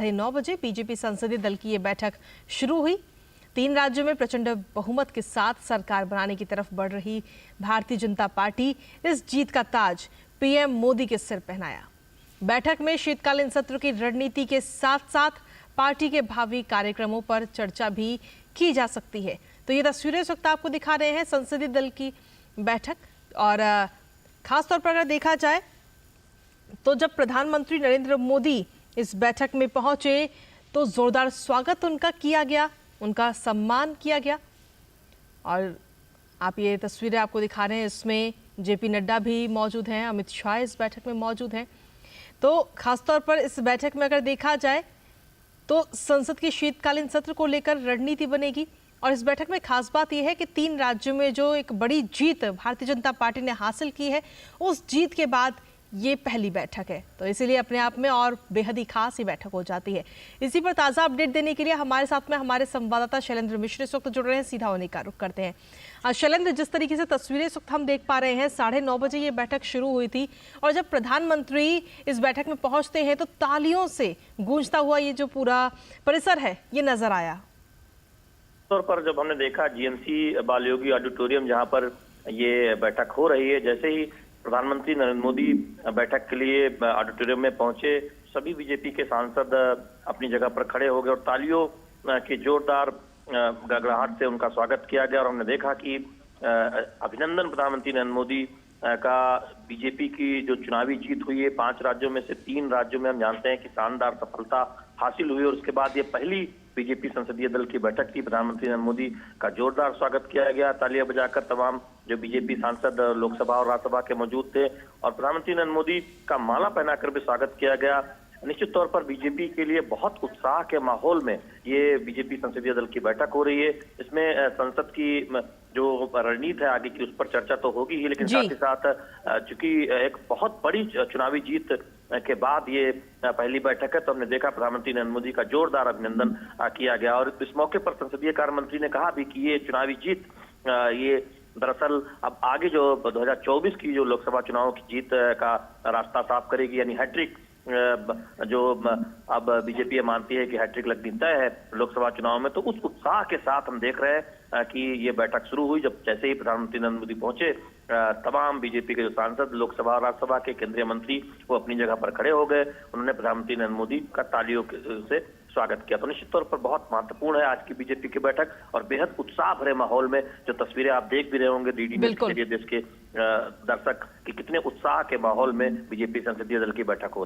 9:30 BJP संसदीय दल की ये बैठक शुरू हुई। 3 राज्यों में प्रचंड बहुमत के साथ सरकार बनाने की तरफ बढ़ रही भारतीय जनता पार्टी इस जीत का ताज पीएम मोदी के सिर पहनाया। बैठक में शीतकालीन सत्र की रणनीति के साथ साथ पार्टी के भावी कार्यक्रमों पर चर्चा भी की जा सकती है। तो ये तस्वीरें इस वक्त आपको दिखा रहे हैं संसदीय दल की बैठक। और खासतौर पर अगर देखा जाए तो जब प्रधानमंत्री नरेंद्र मोदी इस बैठक में पहुंचे तो जोरदार स्वागत उनका किया गया, उनका सम्मान किया गया। और आप ये तस्वीरें आपको दिखा रहे हैं, इसमें जेपी नड्डा भी मौजूद हैं, अमित शाह इस बैठक में मौजूद हैं। तो खासतौर पर इस बैठक में अगर देखा जाए तो संसद के शीतकालीन सत्र को लेकर रणनीति बनेगी। और इस बैठक में खास बात यह है कि 3 राज्यों में जो एक बड़ी जीत भारतीय जनता पार्टी ने हासिल की है, उस जीत के बाद ये पहली बैठक है, तो इसीलिए अपने आप में और बेहद ही खास ही बैठक हो जाती है। इसी पर ताज़ा अपडेट देने के लिए हमारे साथ में हमारे संवाददाता शैलेंद्र मिश्र इस वक्त जुड़ रहे हैं। सीधा उन्हीं का रुख करते हैं। शैलेंद्र, जिस तरीके से तस्वीरें इस वक्त हम देख पा रहे हैं, 9:30 बजे ये बैठक शुरू हुई थी और जब प्रधानमंत्री इस बैठक में पहुंचते हैं तो तालियों से गूंजता हुआ ये जो पूरा परिसर है ये नजर आया। तौर पर जब हमने देखा जीएमसी बालयोगी ऑडिटोरियम जहां पर ये बैठक हो रही है, जैसे ही प्रधानमंत्री नरेंद्र मोदी बैठक के लिए ऑडिटोरियम में पहुंचे, सभी बीजेपी के सांसद अपनी जगह पर खड़े हो गए और तालियों की जोरदार गड़गड़ाहट से उनका स्वागत किया गया। और हमने देखा कि अभिनंदन प्रधानमंत्री नरेंद्र मोदी का बीजेपी की जो चुनावी जीत हुई है 5 राज्यों में से 3 राज्यों में हम जानते हैं कि शानदार सफलता हासिल हुई और उसके बाद ये पहली बीजेपी संसदीय दल की बैठक थी। प्रधानमंत्री नरेंद्र मोदी का जोरदार स्वागत किया गया, तालियां बजाकर तमाम जो बीजेपी सांसद लोकसभा और राज्यसभा के मौजूद थे और प्रधानमंत्री नरेंद्र मोदी का माला पहनाकर भी स्वागत किया गया। निश्चित तौर पर बीजेपी के लिए बहुत उत्साह के माहौल में ये बीजेपी संसदीय दल की बैठक हो रही है। इसमें संसद की जो रणनीति है आगे की उस पर चर्चा तो होगी ही, लेकिन साथ ही साथ चूंकि एक बहुत बड़ी चुनावी जीत के बाद ये पहली बैठक है, तो हमने देखा प्रधानमंत्री नरेंद्र मोदी का जोरदार अभिनंदन किया गया। और इस मौके पर संसदीय कार्य मंत्री ने कहा भी कि ये चुनावी जीत ये दरअसल अब आगे जो 2024 की जो लोकसभा चुनाव की जीत का रास्ता साफ करेगी, यानी हैट्रिक जो अब बीजेपी मानती है कि हैट्रिक लगनी तय है लोकसभा चुनाव में। तो उस उत्साह के साथ हम देख रहे हैं कि ये बैठक शुरू हुई। जब जैसे ही प्रधानमंत्री नरेंद्र मोदी पहुंचे, तमाम बीजेपी के जो सांसद लोकसभा और राज्यसभा के केंद्रीय मंत्री वो अपनी जगह पर खड़े हो गए। उन्होंने प्रधानमंत्री नरेंद्र मोदी का तालियों से स्वागत किया। तो निश्चित तौर पर बहुत महत्वपूर्ण है आज की बीजेपी की बैठक और बेहद उत्साह भरे माहौल में जो तस्वीरें आप देख भी रहे होंगे डीडी न्यूज़ के जरिए देश के दर्शक कि कितने उत्साह के माहौल में बीजेपी संसदीय दल की बैठक हो रही है।